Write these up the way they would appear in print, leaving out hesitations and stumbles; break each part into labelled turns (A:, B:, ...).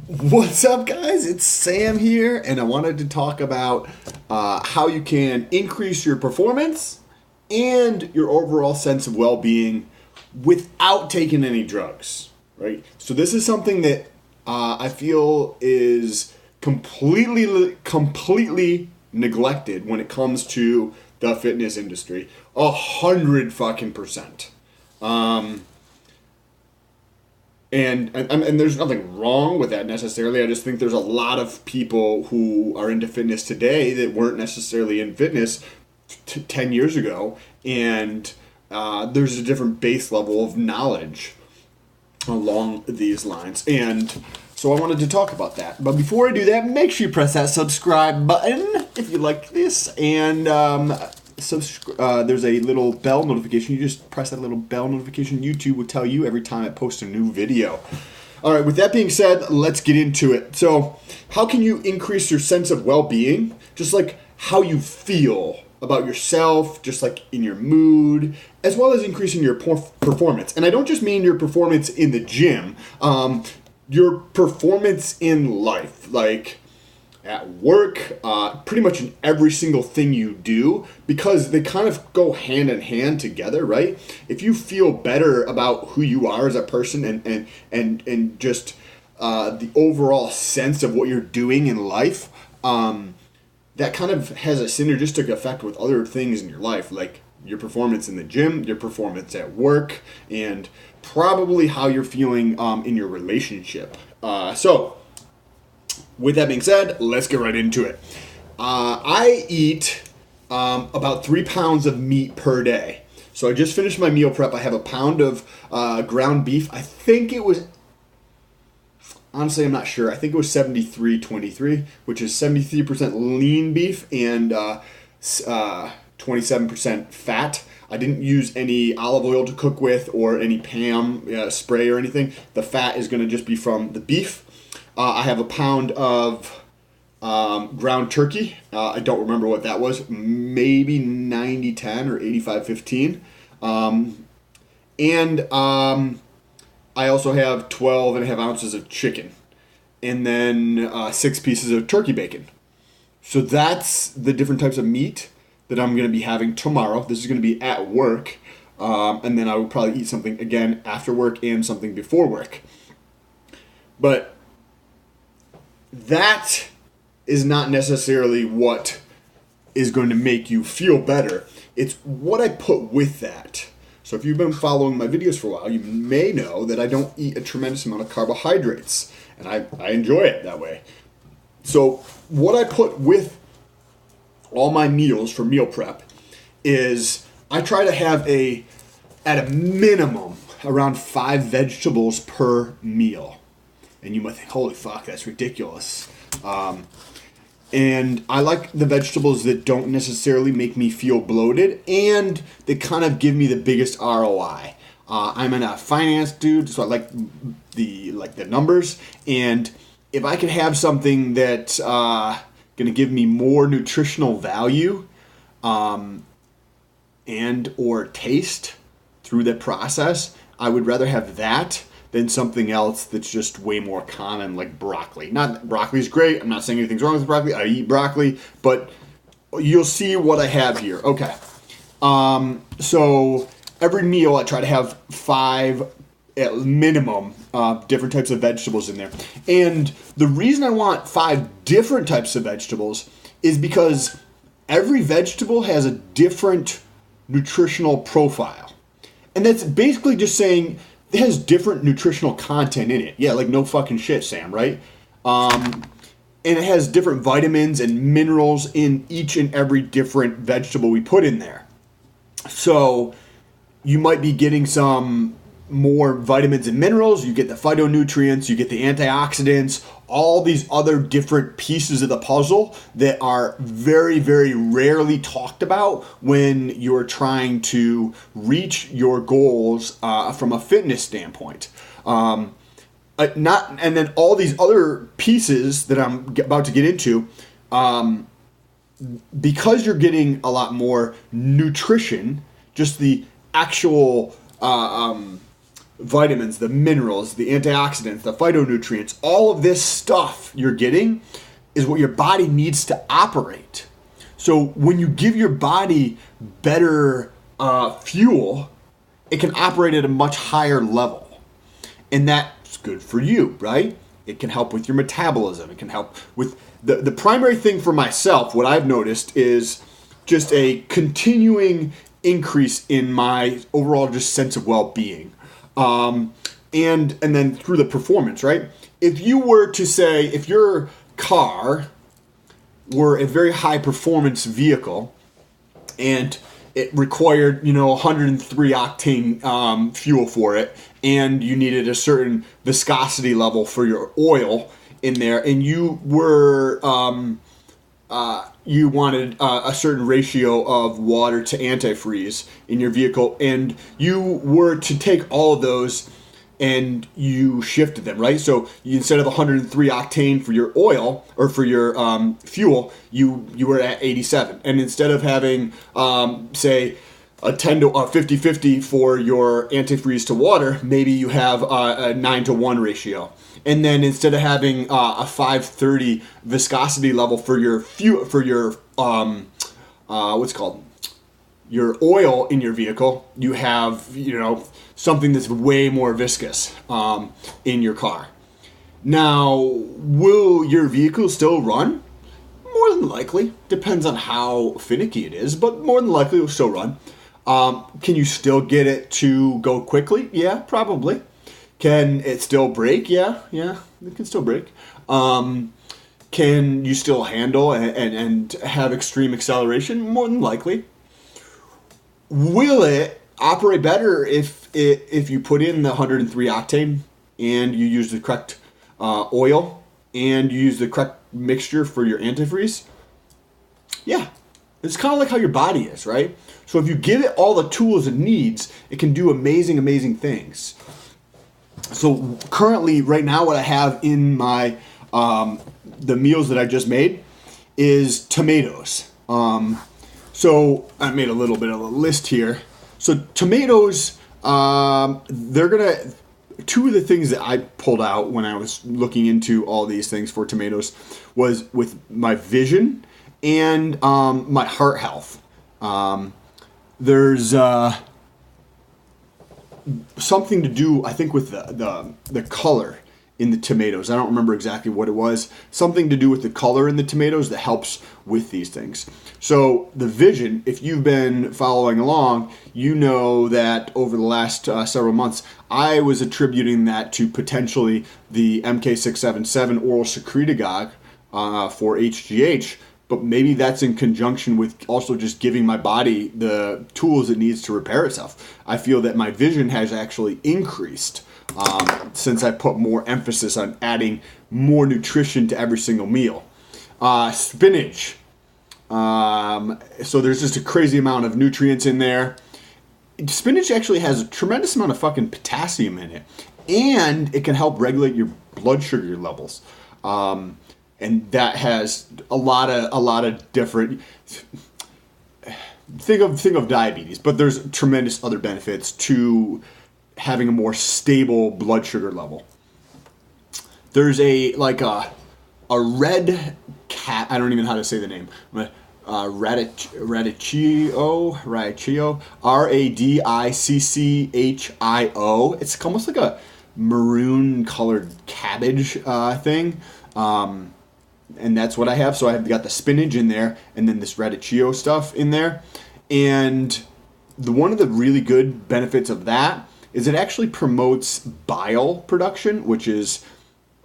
A: What's up, guys? It's Sam here, and I wanted to talk about how you can increase your performance and your overall sense of well-being without taking any drugs, right? So this is something that I feel is completely neglected when it comes to the fitness industry. 100%. And there's nothing wrong with that necessarily. I just think there's a lot of people who are into fitness today that weren't necessarily in fitness 10 years ago. And there's a different base level of knowledge along these lines. And so I wanted to talk about that. But before I do that, make sure you press that subscribe button if you like this. And there's a little bell notification. You just press that little bell notification. YouTube will tell you every time I post a new video. All right, with that being said, let's get into it. So, how can you increase your sense of well-being? Just like how you feel about yourself, just like in your mood, as well as increasing your performance. And I don't just mean your performance in the gym, your performance in life, like at work, pretty much in every single thing you do, because they kind of go hand in hand together, right? If you feel better about who you are as a person and just the overall sense of what you're doing in life, that kind of has a synergistic effect with other things in your life, like your performance in the gym, your performance at work, and probably how you're feeling in your relationship. With that being said, let's get right into it. I eat about 3 pounds of meat per day. So I just finished my meal prep. I have a pound of ground beef. I think it was, honestly, I'm not sure. I think it was 73-23, which is 73% lean beef and 27% fat. I didn't use any olive oil to cook with or any Pam spray or anything. The fat is going to just be from the beef. I have a pound of ground turkey. I don't remember what that was. Maybe 90-10 or 85-15. I also have 12.5 ounces of chicken. And then 6 pieces of turkey bacon. So that's the different types of meat that I'm going to be having tomorrow. This is going to be at work. And then I will probably eat something again after work and something before work. But that is not necessarily what is going to make you feel better. It's what I put with that. So if you've been following my videos for a while, you may know that I don't eat a tremendous amount of carbohydrates. And I enjoy it that way. So what I put with all my meals for meal prep is I try to have at a minimum, around 5 vegetables per meal. And you might think, holy fuck, that's ridiculous. And I like the vegetables that don't necessarily make me feel bloated and they kind of give me the biggest ROI. I'm a finance dude, so I like the numbers. And if I could have something that's going to give me more nutritional value and or taste through the process, I would rather have that than something else that's just way more common, like broccoli. Not that broccoli's great. I'm not saying anything's wrong with broccoli. I eat broccoli, but you'll see what I have here. Okay. So every meal I try to have 5 at minimum different types of vegetables in there. And the reason I want 5 different types of vegetables is because every vegetable has a different nutritional profile. And that's basically just saying it has different nutritional content in it. Yeah, like no fucking shit, Sam, right? And it has different vitamins and minerals in each and every different vegetable we put in there. So you might be getting some more vitamins and minerals, you get the phytonutrients, you get the antioxidants, all these other different pieces of the puzzle that are very, very rarely talked about when you're trying to reach your goals from a fitness standpoint. And then all these other pieces that I'm about to get into, because you're getting a lot more nutrition, just the actual vitamins, the minerals, the antioxidants, the phytonutrients, all of this stuff you're getting is what your body needs to operate. So when you give your body better fuel, it can operate at a much higher level. And that's good for you, right? It can help with your metabolism. It can help with the primary thing for myself, what I've noticed is just a continuing increase in my overall just sense of well-being. And then through the performance, right? If you were to say, if your car were a very high performance vehicle and it required, 103 octane fuel for it, and you needed a certain viscosity level for your oil in there, and you were you wanted a certain ratio of water to antifreeze in your vehicle, and you were to take all of those and you shifted them, right? So instead of 103 octane for your oil or for your fuel, you were at 87. And instead of having, say, a 10 to 50-50 for your antifreeze to water, maybe you have a 9-to-1 ratio. And then instead of having a 530 viscosity level for your fuel, for your your oil in your vehicle, you have something that's way more viscous in your car. Now, will your vehicle still run? More than likely. Depends on how finicky it is, but more than likely it will still run. Can you still get it to go quickly? Yeah, probably. Can it still brake? Yeah, it can still brake. Can you still handle and have extreme acceleration? More than likely. Will it operate better if you put in the 103 octane and you use the correct oil and you use the correct mixture for your antifreeze? Yeah. It's kind of like how your body is, right? So if you give it all the tools it needs, it can do amazing, amazing things. So currently, right now, what I have in my the meals that I just made is tomatoes. So I made a little bit of a list here. So tomatoes, two of the things that I pulled out when I was looking into all these things for tomatoes was with my vision and my heart health. There's something to do, I think, with the color in the tomatoes. I don't remember exactly what it was. Something to do with the color in the tomatoes that helps with these things. So the vision, if you've been following along, you know that over the last several months, I was attributing that to potentially the MK677 oral secretagogue for HGH. But maybe that's in conjunction with also just giving my body the tools it needs to repair itself. I feel that my vision has actually increased since I put more emphasis on adding more nutrition to every single meal. Spinach. So there's just a crazy amount of nutrients in there. Spinach actually has a tremendous amount of fucking potassium in it. And it can help regulate your blood sugar levels. And that has a lot of different. Think of diabetes, but there's tremendous other benefits to having a more stable blood sugar level. There's a red cat. I don't even know how to say the name. Radicchio, Radicchio. It's almost like a maroon colored cabbage thing. And that's what I have. So I've got the spinach in there and then this radicchio stuff in there. And one of the really good benefits of that is it actually promotes bile production, which is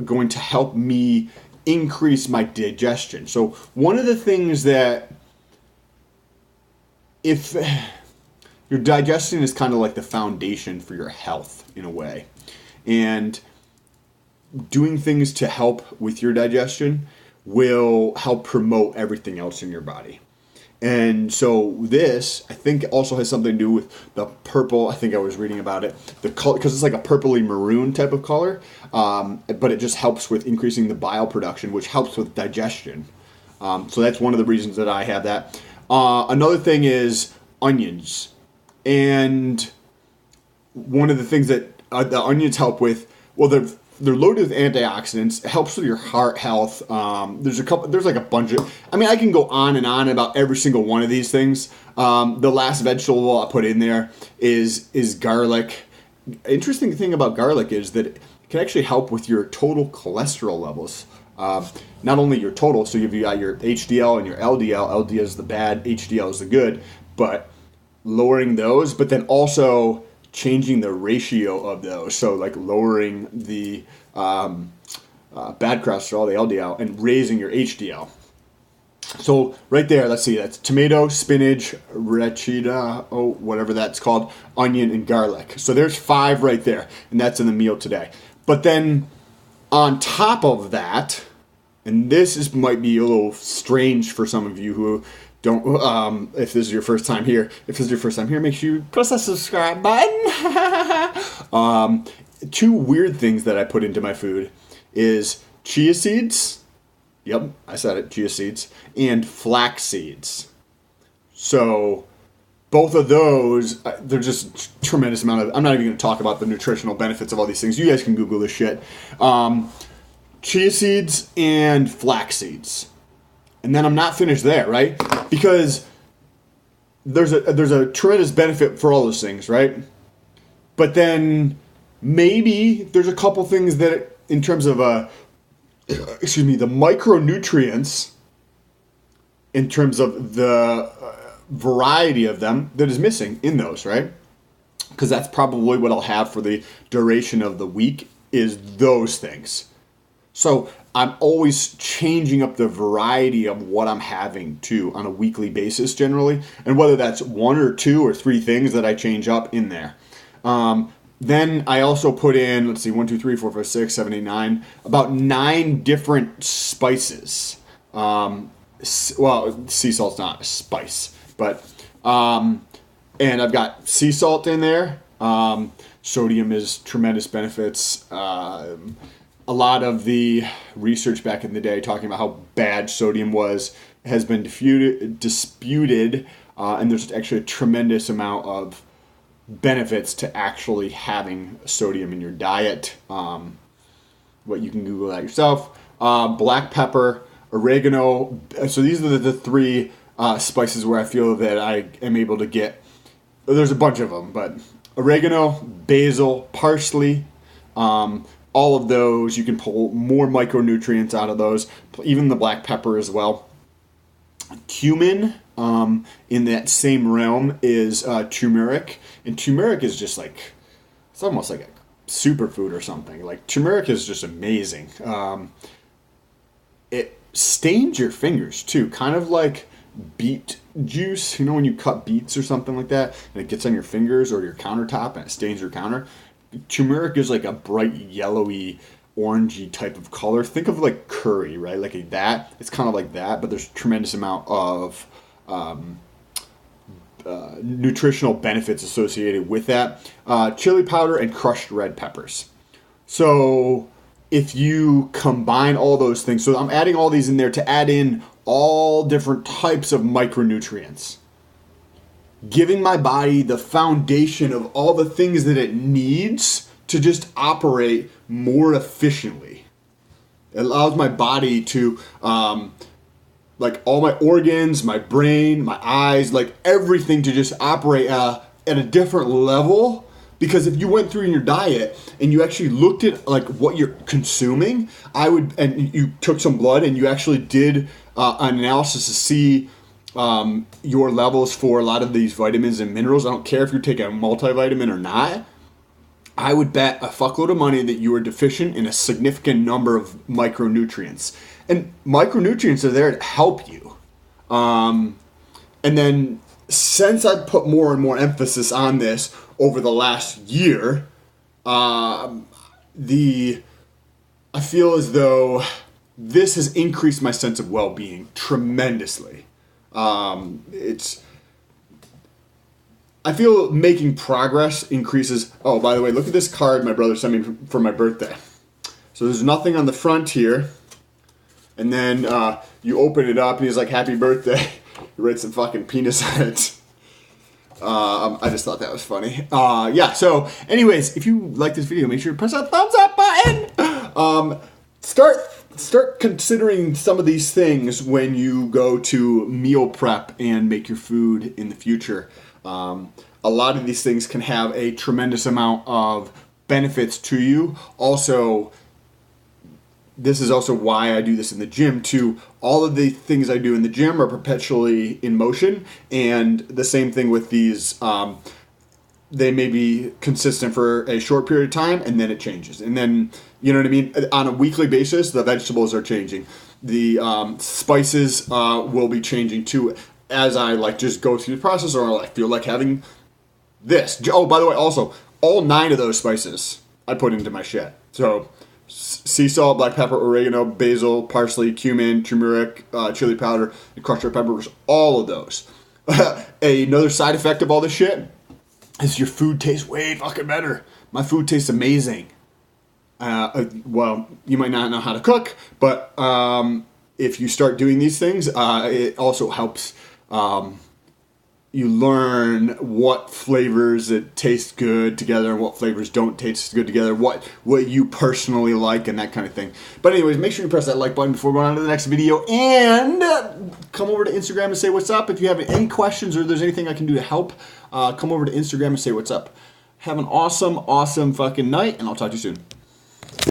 A: going to help me increase my digestion. So one of the things that, if your digestion is kind of like the foundation for your health in a way, and doing things to help with your digestion will help promote everything else in your body. And so this, I think, also has something to do with the purple. I think I was reading about it. The color, because it's like a purpley maroon type of color, but it just helps with increasing the bile production, which helps with digestion. So that's one of the reasons that I have that. Another thing is onions. And one of the things that the onions help with, well, they're loaded with antioxidants. It helps with your heart health. There's like a bunch of, I mean, I can go on and on about every single one of these things. The last vegetable I put in there is garlic. Interesting thing about garlic is that it can actually help with your total cholesterol levels. Not only your total, so you've got your HDL and your LDL. LDL is the bad, HDL is the good, but lowering those, but then also changing the ratio of those. So like lowering the bad cholesterol, the LDL, and raising your HDL. So right there, let's see, that's tomato, spinach, rechita, whatever that's called, onion, and garlic. So there's 5 right there, and that's in the meal today. But then on top of that, and might be a little strange for some of you who don't, if this is your first time here. If this is your first time here, make sure you press that subscribe button. 2 weird things that I put into my food is chia seeds. Yep, I said it, chia seeds, and flax seeds. So both of those, they're just tremendous amount of, I'm not even going to talk about the nutritional benefits of all these things. You guys can Google this shit. Chia seeds and flax seeds. And then I'm not finished there, right? Because there's a tremendous benefit for all those things, right? But then maybe there's a couple things that, in terms of the micronutrients, in terms of the variety of them, that is missing in those, right? Because that's probably what I'll have for the duration of the week, is those things. So I'm always changing up the variety of what I'm having too on a weekly basis generally, and whether that's 1 or 2 or 3 things that I change up in there. Then I also put in, let's see, 1, 2, 3, 4, 5, 6, 7, 8, 9, about 9 different spices. Well, sea salt's not a spice, but, and I've got sea salt in there. Sodium is tremendous benefits. A lot of the research back in the day talking about how bad sodium was has been disputed, and there's actually a tremendous amount of benefits to actually having sodium in your diet. What you can Google that yourself. Black pepper, oregano. So these are the 3 spices where I feel that I am able to get. There's a bunch of them, but oregano, basil, parsley. All of those, you can pull more micronutrients out of those. Even the black pepper as well. Cumin, in that same realm, is turmeric. And turmeric is just like, it's almost like a superfood or something. Like, turmeric is just amazing. It stains your fingers too, kind of like beet juice. You know when you cut beets or something like that, and it gets on your fingers or your countertop and it stains your counter? Turmeric is like a bright yellowy, orangey type of color. Think of like curry, right? Like that. It's kind of like that, but there's a tremendous amount of nutritional benefits associated with that. Chili powder and crushed red peppers. So if you combine all those things, so I'm adding all these in there to add in all different types of micronutrients, giving my body the foundation of all the things that it needs to just operate more efficiently. It allows my body to, like all my organs, my brain, my eyes, like everything to just operate at a different level. Because if you went through in your diet and you actually looked at like what you're consuming, and you took some blood and you actually did an analysis to see your levels for a lot of these vitamins and minerals. I don't care if you're taking a multivitamin or not. I would bet a fuckload of money that you are deficient in a significant number of micronutrients. And micronutrients are there to help you. And then since I've put more and more emphasis on this over the last year, I feel as though this has increased my sense of well-being tremendously. I feel making progress increases. Oh, by the way, look at this card my brother sent me for my birthday. So there's nothing on the front here. And then you open it up and he's like, happy birthday. He writes some fucking penis on it. I just thought that was funny. Yeah, so anyways, if you like this video, make sure to press that thumbs up button. Start considering some of these things when you go to meal prep and make your food in the future. A lot of these things can have a tremendous amount of benefits to you. Also, this is also why I do this in the gym too. All of the things I do in the gym are perpetually in motion, and the same thing with these. They may be consistent for a short period of time, and then it changes. And then, you know what I mean? On a weekly basis, the vegetables are changing. The spices will be changing too as I just go through the process, or I feel like having this. Oh, by the way, also, all 9 of those spices I put into my shit. So, sea salt, black pepper, oregano, basil, parsley, cumin, turmeric, chili powder, and crushed red peppers. All of those. Another side effect of all this shit is your food tastes way fucking better. My food tastes amazing. Well, you might not know how to cook, but if you start doing these things, it also helps you learn what flavors that taste good together and what flavors don't taste good together, what you personally like, and that kind of thing. But anyways, make sure you press that like button before going on to the next video, and come over to Instagram and say what's up. If you have any questions or there's anything I can do to help, come over to Instagram and say what's up. Have an awesome fucking night, and I'll talk to you soon.